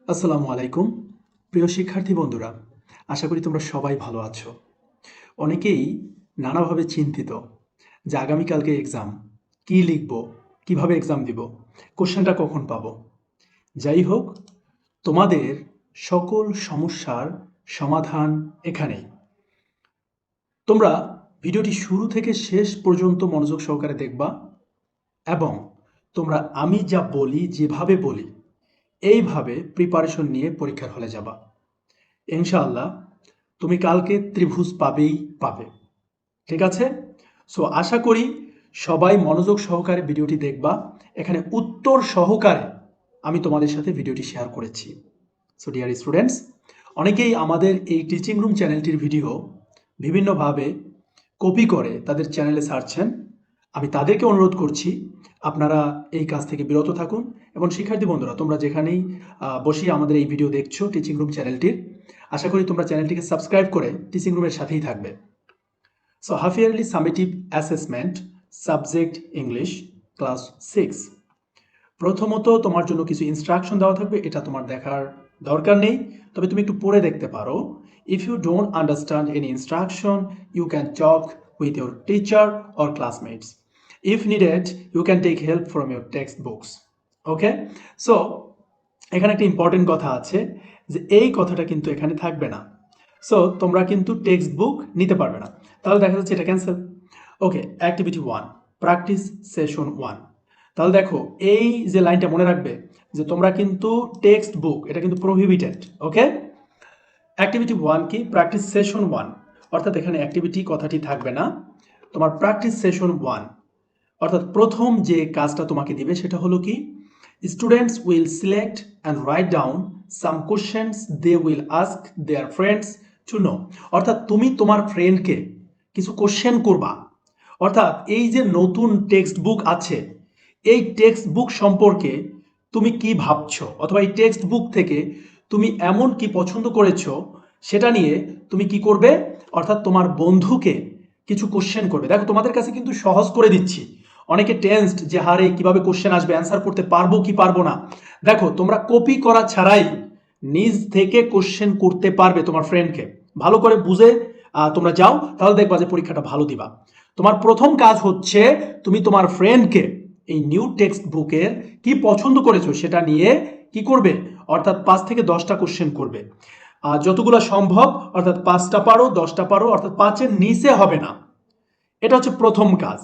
আসসালামু আলাইকুম প্রিয় শিক্ষার্থী বন্ধুরা, আশা করি তোমরা সবাই ভালো আছো। অনেকেই নানাভাবে চিন্তিত যে আগামীকালকে এক্সাম, কি লিখব, কিভাবে এক্সাম দিব, কোশ্চেনটা কখন পাবো। যাই হোক, তোমাদের সকল সমস্যার সমাধান এখানেই। তোমরা ভিডিওটি শুরু থেকে শেষ পর্যন্ত মনোযোগ সহকারে দেখবা এবং তোমরা আমি যা বলি, যেভাবে বলি, এইভাবে প্রিপারেশন নিয়ে পরীক্ষার হলে যাবা। ইনশাআল্লাহ তুমি কালকে ত্রিভুজ পাবেই পাবে। ঠিক আছে? সো আশা করি সবাই মনোযোগ সহকারে ভিডিওটি দেখবা। এখানে উত্তর সহকারে আমি তোমাদের সাথে ভিডিওটি শেয়ার করেছি। সো ডিয়ার স্টুডেন্টস, অনেকেই আমাদের এই টিচিং রুম চ্যানেলটির ভিডিও বিভিন্নভাবে কপি করে তাদের চ্যানেলে ছাড়ছেন। আমি তাদেরকে অনুরোধ করছি আপনারা এই কাজ থেকে বিরত থাকুন এবং শিক্ষার্থী বন্ধুরা, তোমরা যেখানেই বসিয়ে আমাদের এই ভিডিও দেখছো টিচিং রুম চ্যানেলটির, আশা করি তোমরা চ্যানেলটিকে সাবস্ক্রাইব করে টিচিং রুমের সাথেই থাকবে। So half yearly summative assessment, subject English, class 6। প্রথমত তোমার জন্য কিছু ইনস্ট্রাকশন দেওয়া থাকবে, এটা তোমার দেখার দরকার নেই, তবে তুমি একটু পড়ে দেখতে পারো। If you don't understand any instruction, you can talk with your teacher or classmates. If needed, you can take help from your textbooks. Okay, so এখানে একটা ইম্পর্টেন্ট কথা আছে যে এই কথাটা কিন্তু এখানে থাকবে না। সো তোমরা কিন্তু টেক্সট বুক নিতে পারবে না, তাহলে দেখা যাচ্ছে এটা ক্যান্সেল। ওকে, অ্যাক্টিভিটি 1, প্র্যাকটিস সেশন 1। তাহলে দেখো এই যে লাইনটা মনে রাখবে যে তোমরা কিন্তু টেক্সট বুক, এটা কিন্তু প্রহিবিটেড। ওকে, অ্যাক্টিভিটি 1 কি? প্র্যাকটিস সেশন 1, অর্থাৎ এখানে অ্যাক্টিভিটি কথাটি থাকবে না, তোমার প্র্যাকটিস সেশন 1, অর্থাৎ প্রথম যে কাজটা তোমাকে দিবে সেটা হলো কি, students will select and write down some questions they will ask their friends to know. অর্থাৎ তুমি তোমার ফ্রেন্ডকে কিছু কোশ্চেন করবা। অর্থাৎ এই যে নতুন টেক্সট বুক আছে, এই টেক্সট বুক সম্পর্কে তুমি কি ভাবছো, অথবা এই টেক্সট বুক থেকে তুমি এমন কি পছন্দ করেছো সেটা নিয়ে তুমি কি করবে, অর্থাৎ তোমার বন্ধুকে কিছু কোশ্চেন করবে। দেখো তোমাদের কাছে কিন্তু সহজ করে দিচ্ছি, অনেকে টেন্সড যে হারে কিভাবে কোশ্চেন আসবে, অ্যান্সার করতে পারবো কি পারবো না। দেখো তোমরা কপি করা ছাড়াই নিজ থেকে কোশ্চেন করতে পারবে তোমার ফ্রেন্ডকে। ভালো করে বুঝে তোমরা যাও, তাহলে দেখবা যে পরীক্ষাটা ভালো দিবা। তোমার প্রথম কাজ হচ্ছে তুমি তোমার ফ্রেন্ডকে এই নিউ টেক্সট বুকের কি পছন্দ করেছো সেটা নিয়ে কি করবে, অর্থাৎ 5 থেকে 10টা কোশ্চেন করবে। যতগুলো সম্ভব, অর্থাৎ 5টা পারো 10টা পারো, অর্থাৎ 5-এর নিচে হবে না। এটা হচ্ছে প্রথম কাজ।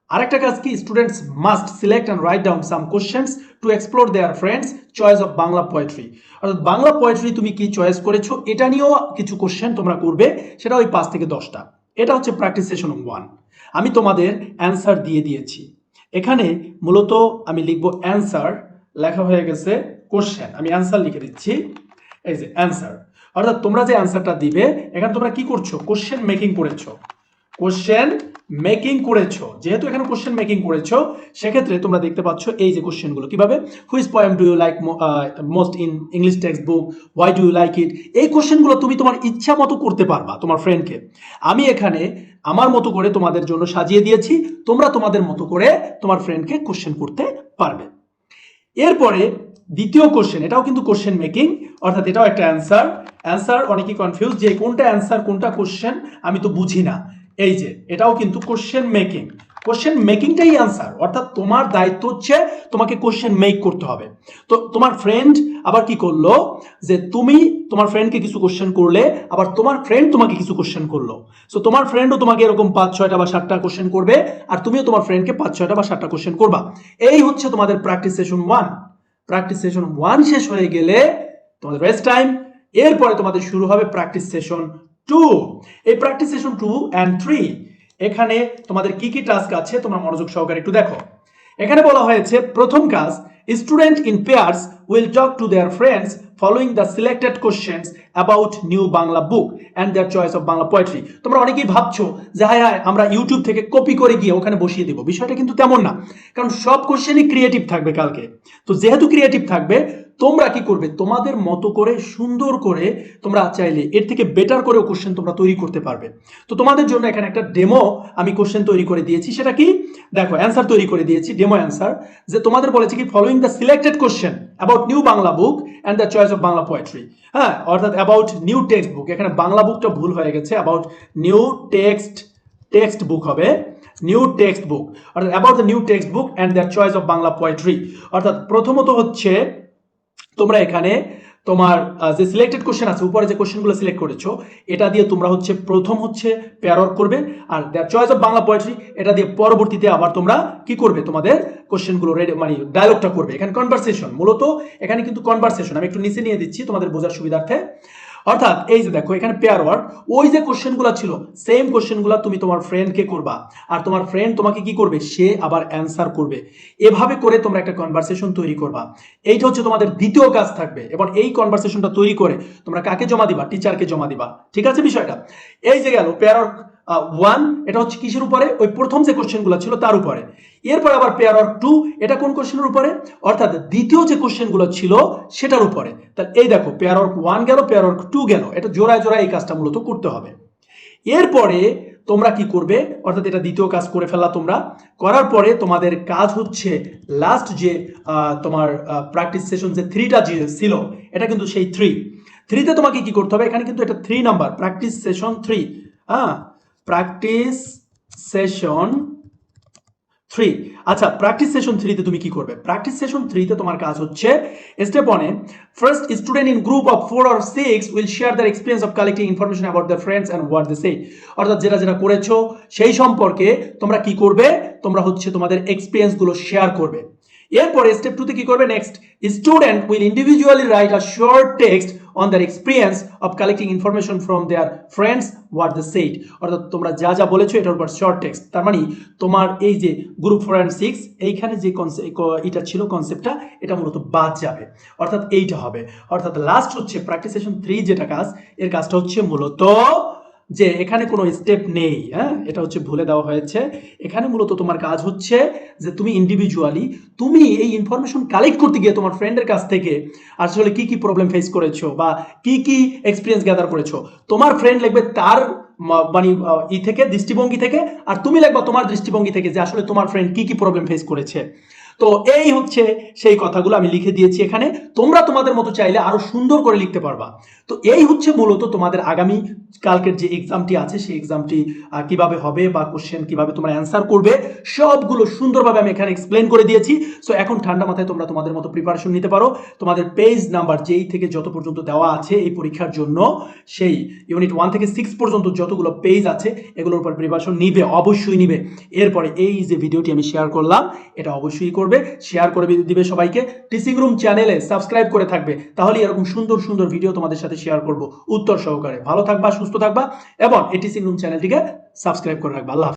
আরেকটা কাজ কি, students must select and write down some questions to explore their friends choice of Bangla poetry. অর্থাৎ বাংলা পোয়েট্রি তুমি কি চয়েস করেছো এটা নিয়েও কিছু কোশ্চেন তোমরা করবে, সেটা ওই 5 থেকে 10টা। এটা হচ্ছে প্র্যাকটিস সেশন 1। আমি তোমাদের অ্যান্সার দিয়ে দিয়েছি, এখানে মূলত আমি লিখবো অ্যান্সার, লেখা হয়ে গেছে কোশ্চেন, আমি অ্যান্সার লিখে দিচ্ছি, এই যে অ্যান্সার। অর্থাৎ তোমরা যে অ্যান্সারটা দিবে, এখানে তোমরা কি করছো, কোশ্চেন মেকিং করেছো। কোশ্চেন মেকিং করেছো, যেহেতু এখানে কোশ্চেন মেকিং করেছো, সেক্ষেত্রে তোমরা দেখতে পাচ্ছ এই যে কোশ্চেনগুলো কিভাবে, which poem do you like most in English textbook, why do you like it. এই কোশ্চেনগুলো তুমি তোমার ইচ্ছা মতো করতে পারবা তোমার ফ্রেন্ডকে। আমি এখানে আমার মতো করে তোমাদের জন্য সাজিয়ে দিয়েছি, তোমরা তোমাদের মতো করে তোমার ফ্রেন্ডকে কোশ্চেন করতে পারবে। এরপরে দ্বিতীয় কোশ্চেন, এটাও কিন্তু কোশ্চেন মেকিং, অর্থাৎ এটাও একটা অ্যান্সার। অ্যান্সার অনেকেই কনফিউজ যে কোনটা অ্যান্সার কোনটা কোশ্চেন, আমি তো বুঝি না। এই যে এটাও কিন্তু কোশ্চেন মেকিং, কোশ্চেন মেকিংটাই অ্যান্সার, অর্থাৎ তোমার দায়িত্ব হচ্ছে তোমাকে কোশ্চেন মেক করতে হবে। তো তোমার ফ্রেন্ড আবার কি করলো, যে তুমি তোমার ফ্রেন্ডকে কিছু কোশ্চেন করলে, আবার তোমার ফ্রেন্ড তোমাকে কিছু কোশ্চেন করলো। সো তোমার ফ্রেন্ডও তোমাকে এরকম 5-6টা বা 7টা কোশ্চেন করবে, আর তুমিও তোমার ফ্রেন্ডকে 5-6টা বা 7টা কোশ্চেন করবা। এই হচ্ছে তোমাদের প্র্যাকটিস সেশন 1। প্র্যাকটিস সেশন 1 শেষ হয়ে গেলে তোমাদের রেস্ট টাইম, এরপরে তোমাদের শুরু হবে প্র্যাকটিস সেশন 2। এই প্র্যাকটিস সেশন 2 and 3, এখানে তোমাদের কি কি টাস্ক আছে তোমরা মনোযোগ সহকারে একটু দেখো। এখানে বলা হয়েছে প্রথম কাজ, student in pairs will talk to their friends following the selected questions about new Bangla book and there choice of Bangla poetry. তোমরা অনেকেই ভাবছো যে হায় হায় আমরা ইউটিউব থেকে কপি করে গিয়ে ওখানে বসিয়ে দেবো, বিষয়টা কিন্তু তেমন না, কারণ সব কোশ্চেনই ক্রিয়েটিভ থাকবে কালকে। তো যেহেতু ক্রিয়েটিভ থাকবে, তোমরা কি করবে, তোমাদের মতো করে সুন্দর করে তোমরা চাইলে এর থেকে বেটার করেও কোশ্চেন তোমরা তৈরি করতে পারবে। তো তোমাদের জন্য এখানে একটা ডেমো আমি কোশ্চেন তৈরি করে দিয়েছি। সেটা কি, দেখো অ্যান্সার তৈরি করে দিয়েছি, ডেমো অ্যান্সার। যে তোমাদের বলেছে কি, following the selected question about new Bangla book and the choice of Bangla poetry. হ্যাঁ, অর্থাৎ অ্যাবাউট নিউ টেক্সট বুক, এখানে বাংলা বুকটা ভুল হয়ে গেছে, অ্যাবাউট নিউ টেক্সট বুক হবে, নিউ টেক্সট বুক, অর্থাৎ about the new text book and the choice of Bangla poetry. অর্থাৎ প্রথমত হচ্ছে তোমরা এখানে তোমার যে সিলেক্টেড কোশ্চেন আছে, উপরে যে কোশ্চেনগুলো সিলেক্ট করেছো, এটা দিয়ে তোমরা হচ্ছে প্রথম হচ্ছে পেয়ার ওয়ার্ক করবে, are the choice of Bangla poetry এটা দিয়ে পরবর্তীতে আবার তোমরা কি করবে, তোমাদের কোশ্চেনগুলো রেডি মানে ডায়লগটা করবে। এখানে কনভারসেশন, মূলত এখানে কিন্তু কনভারসেশন, আমি একটু নিচে নিয়ে দিচ্ছি তোমাদের বোঝার সুবিধার্থে। অর্থাৎ এই যে দেখো এখানে পেয়ার ওয়ার্ক, ওই যে কোশ্চেনগুলো ছিল সেম কোশ্চেনগুলো তুমি তোমার ফ্রেন্ডকে করবা, আর তোমার ফ্রেন্ড তোমাকে কি করবে, সে আবার অ্যান্সার করবে। এভাবে করে তোমরা একটা কনভারসেশন তৈরি করবা। এইটা হচ্ছে তোমাদের দ্বিতীয় কাজ থাকবে, এবং এই কনভারসেশনটা তৈরি করে তোমরা কাকে জমা দিবা, টিচারকে জমা দিবা। ঠিক আছে বিষয়টা? এই যে গেল পেয়ার ওয়ার্ক 1, এটা হচ্ছে কিসের উপরে, ওই প্রথম যে কোশ্চেনগুলো ছিল তার উপরে। এরপর আবার পেয়ার ওয়ার্ক 2, এটা কোন কোশ্চেনের উপরে, অর্থাৎ দ্বিতীয় যে কোশ্চেনগুলো ছিল সেটার উপরে। তাহলে এই দেখো পেয়ার ওয়ার্ক 1 গেল, পেয়ার ওয়ার্ক 2 গেল, এটা জোড়ায় জোড়ায় এই কাজটা মূলত করতে হবে। এরপরে তোমরা কি করবে, অর্থাৎ এটা দ্বিতীয় কাজ করে ফেললা তোমরা। করার পরে তোমাদের কাজ হচ্ছে লাস্ট যে তোমার প্র্যাকটিস সেশন যে 3টা ছিল, এটা কিন্তু সেই 3তে তোমাকে কি করতে হবে, এখানে কিন্তু এটা 3 নাম্বার প্র্যাকটিস সেশন 3। হ্যাঁ, প্র্যাকটিস সেশন 3। আচ্ছা, প্র্যাকটিস সেশন 3তে তুমি কি করবে, প্র্যাকটিস সেশন 3তে তোমার কাজ হচ্ছে স্টেপ 1 এ, first student in group of 4 or 6 will share their experience of collecting information about their friends and what they say. অর্থাৎ যেটা যেটা করেছো সেই সম্পর্কে তোমরা কি করবে, তোমরা হচ্ছে তোমাদের এক্সপেরিয়েন্স গুলো শেয়ার করবে। এরপরে স্টেপ 2 তে কি করবে, next student will individually write a short text on their experience of collecting information from their friends what they said. অর্থাৎ তোমরা যা যা বলেছো এটার উপর শর্ট টেক্সট। তার মানে তোমার এই যে গ্রুপ 4 and 6 এইখানে যে এটা ছিল কনসেপ্টটা, এটা মূলত বাদ যাবে, অর্থাৎ এইটা হবে। অর্থাৎ লাস্ট হচ্ছে প্র্যাকটিস সেশন 3 যেটা কাজ, এর কাজটা হচ্ছে মূলত যে এখানে কোনো স্টেপ নেই। হ্যাঁ, এটা হচ্ছে ভুলে দেওয়া হয়েছে। এখানে মূলত তোমার কাজ হচ্ছে যে তুমি ইন্ডিভিজুয়ালি তুমি এই ইনফরমেশন কালেক্ট করতে গিয়ে তোমার ফ্রেন্ডের কাছ থেকে আসলে কি কি প্রবলেম ফেস করেছো বা কি কি এক্সপিরিয়েন্স গ্যাদার করেছো, তোমার ফ্রেন্ড লিখবে তার মানে থেকে দৃষ্টিভঙ্গি থেকে, আর তুমি লিখবা তোমার দৃষ্টিভঙ্গি থেকে যে আসলে তোমার ফ্রেন্ড কি কি প্রবলেম ফেস করেছে। তো এই হচ্ছে সেই কথাগুলো আমি লিখে দিয়েছি এখানে, তোমরা তোমাদের মতো চাইলে আরো সুন্দর করে লিখতে পারবা। তো এই হচ্ছে মূলত তোমাদের আগামী কালকের যে এক্সামটি আছে সেই এক্সামটি কিভাবে হবে বা কোশ্চেন কিভাবে তোমরা অ্যান্সার করবে, সবগুলো সুন্দরভাবে আমি এখানে এক্সপ্লেন করে দিয়েছি। সো এখন ঠান্ডা মাথায় তোমরা তোমাদের মতো প্রিপারেশন নিতে পারো। তোমাদের পেজ নাম্বার যেই থেকে যত পর্যন্ত দেওয়া আছে এই পরীক্ষার জন্য, সেই ইউনিট 1 থেকে 6 পর্যন্ত যতগুলো পেজ আছে এগুলোর উপর প্রিপারেশন নিবে, অবশ্যই নিবে। এরপরে এই যে ভিডিওটি আমি শেয়ার করলাম এটা অবশ্যই করবে, শেয়ার করে দিবে সবাইকে। টিচিং রুম চ্যানেলে সাবস্ক্রাইব করে থাকবে, তাহলে এরকম সুন্দর সুন্দর ভিডিও তোমাদের সাথে শেয়ার করব উত্তর সহকারে। ভালো থাকবা, সুস্থ থাকবা, এবং এই টিচিং রুম চ্যানেলটিকে সাবস্ক্রাইব করে রাখবা। আল্লাহ।